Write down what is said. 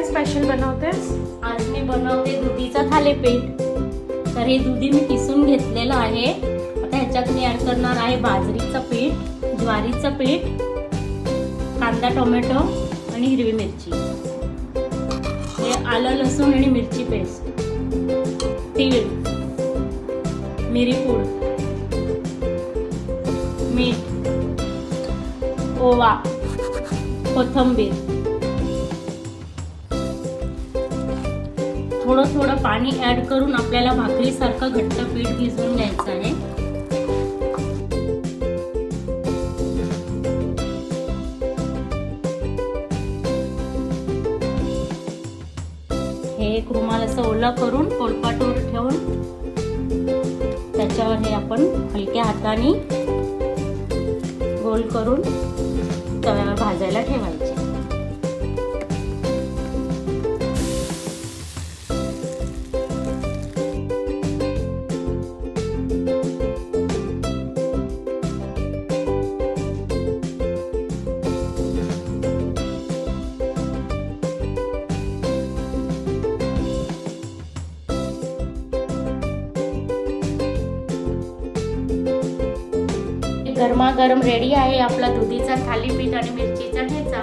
Special बनवतेस? आज मी बनवते दुधीचं थालीपीठ. तर हे दुधी मी किसून घेतलेलं आहे. आता ह्याच्यात मी ऍड करणार आहे बाजरीचं पीठ, ज्वारीचं पीठ, कांदा, टोमॅटो आणि हिरवी मिरची, हे आलं लसूण आणि मिरची पेस्ट, तीळ, मिरीपूड, मीठ, ओवा, कोथिंबीर, थोडं थोडं पाणी ऍड करून आपल्याला भाकरीसारखं घट्ट पीठ भिजवून घ्यायचं आहे. हे एक रुमाल असं ओला करून पोलपाटवर ठेवून त्याच्यावर हे आपण हलक्या हाताने गोल करून तव्यावर भाजायला ठेवायचे. गरमागरम रेडी आहे आपला दुधीचा थालीपीठ आणि मिरचीचा ठेचा.